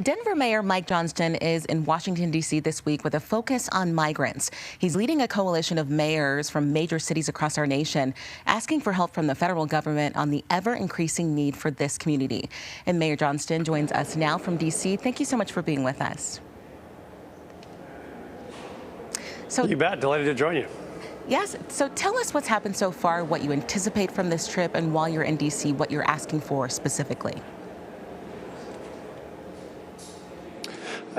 Denver Mayor Mike Johnston is in Washington, D.C. this week with a focus on migrants. He's leading a coalition of mayors from major cities across our nation, asking for help from the federal government on the ever-increasing need for this community. And Mayor Johnston joins us now from D.C. Thank you so much for being with us. You bet. Delighted to join you. Yes. So tell us what's happened so far, what you anticipate from this trip, and while you're in D.C., what you're asking for specifically.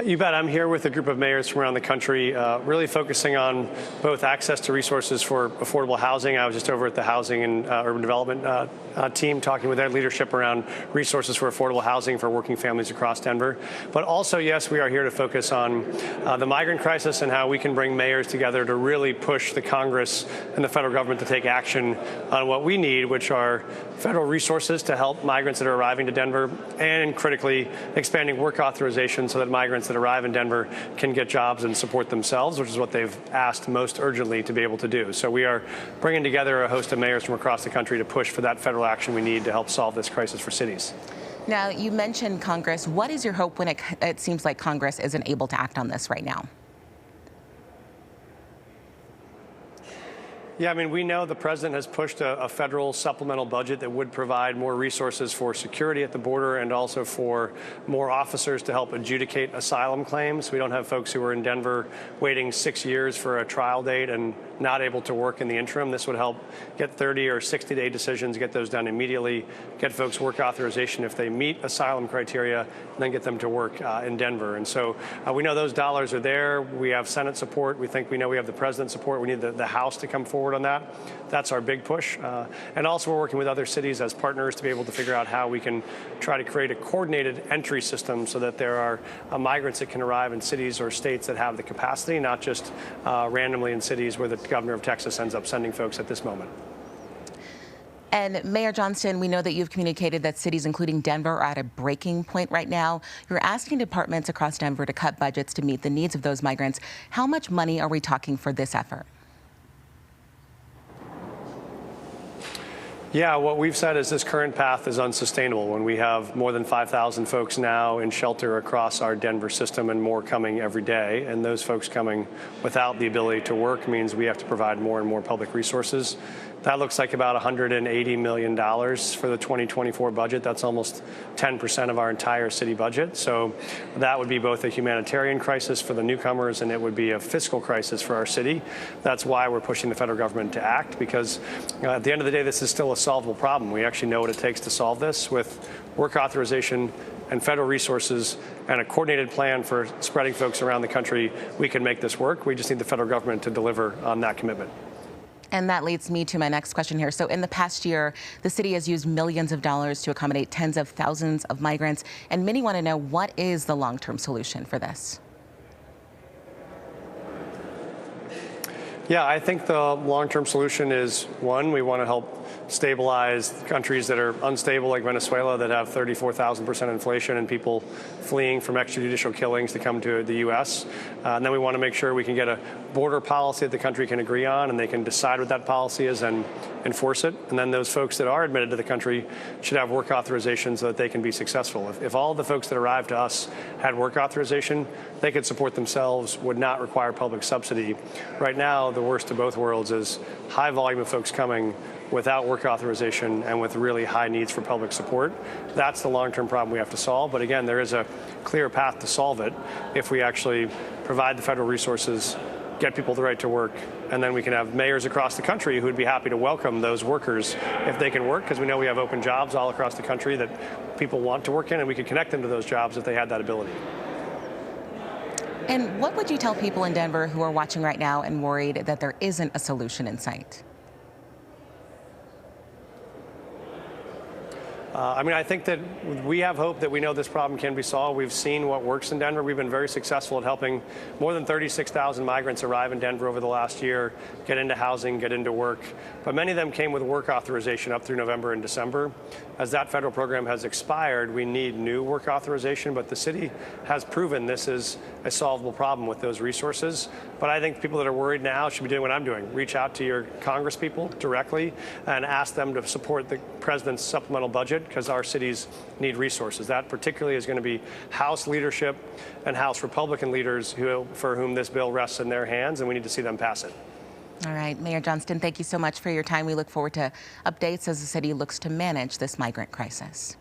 You bet. I'm here with a group of mayors from around the country, really focusing on both access to resources for affordable housing. I was just over at the Housing and Urban Development team talking with their leadership around resources for affordable housing for working families across Denver. But also, yes, we are here to focus on the migrant crisis and how we can bring mayors together to really push the Congress and the federal government to take action on what we need, which are federal resources to help migrants that are arriving to Denver, and critically expanding work authorization so that migrants that arrive in Denver can get jobs and support themselves, which is what they've asked most urgently to be able to do. So we are bringing together a host of mayors from across the country to push for that federal action we need to help solve this crisis for cities. Now, you mentioned Congress. What is your hope when it seems like Congress isn't able to act on this right now? Yeah, I mean, we know the president has pushed a federal supplemental budget that would provide more resources for security at the border and also for more officers to help adjudicate asylum claims. We don't have folks who are in Denver waiting 6 years for a trial date and not able to work in the interim. This would help get 30 or 60-day decisions, get those done immediately, get folks work authorization if they meet asylum criteria, and then get them to work in Denver. And so we know those dollars are there. We have Senate support. We know we have the president's support. We need the House to come forward on that. That's our big push. And also we're working with other cities as partners to be able to figure out how we can try to create a coordinated entry system so that there are migrants that can arrive in cities or states that have the capacity, not just randomly in cities where the governor of Texas ends up sending folks at this moment. And Mayor Johnston, we know that you've communicated that cities, including Denver, are at a breaking point right now. You're asking departments across Denver to cut budgets to meet the needs of those migrants. How much money are we talking for this effort? Yeah, what we've said is this current path is unsustainable when we have more than 5,000 folks now in shelter across our Denver system and more coming every day. And those folks coming without the ability to work means we have to provide more and more public resources. That looks like about $180 million for the 2024 budget. That's almost 10% of our entire city budget. So that would be both a humanitarian crisis for the newcomers and it would be a fiscal crisis for our city. That's why we're pushing the federal government to act, because at the end of the day, this is still a solvable problem. We actually know what it takes to solve this with work authorization and federal resources and a coordinated plan for spreading folks around the country. We can make this work. We just need the federal government to deliver on that commitment. And that leads me to my next question here. So in the past year, the city has used millions of dollars to accommodate tens of thousands of migrants. And many want to know, what is the long-term solution for this? Yeah, I think the long-term solution is, one, we want to help stabilize countries that are unstable, like Venezuela, that have 34,000% inflation and people fleeing from extrajudicial killings to come to the U.S. And then we want to make sure we can get a border policy that the country can agree on and they can decide what that policy is and enforce it. And then those folks that are admitted to the country should have work authorization so that they can be successful. If all the folks that arrive to us had work authorization, they could support themselves, would not require public subsidy. Right now, the worst of both worlds is high volume of folks coming without work authorization and with really high needs for public support. That's the long-term problem we have to solve. But again, there is a clear path to solve it if we actually provide the federal resources, get people the right to work, and then we can have mayors across the country who would be happy to welcome those workers if they can work, because we know we have open jobs all across the country that people want to work in, and we could connect them to those jobs if they had that ability. And what would you tell people in Denver who are watching right now and worried that there isn't a solution in sight? I think that we have hope that we know this problem can be solved. We've seen what works in Denver. We've been very successful at helping more than 36,000 migrants arrive in Denver over the last year, get into housing, get into work. But many of them came with work authorization up through November and December. As that federal program has expired, we need new work authorization, but the city has proven this is a solvable problem with those resources. But I think people that are worried now should be doing what I'm doing. Reach out to your congresspeople directly and ask them to support the president's supplemental budget because our cities need resources. That particularly is going to be House leadership and House Republican leaders for whom this bill rests in their hands, and we need to see them pass it. All right, Mayor Johnston, thank you so much for your time. We look forward to updates as the city looks to manage this migrant crisis.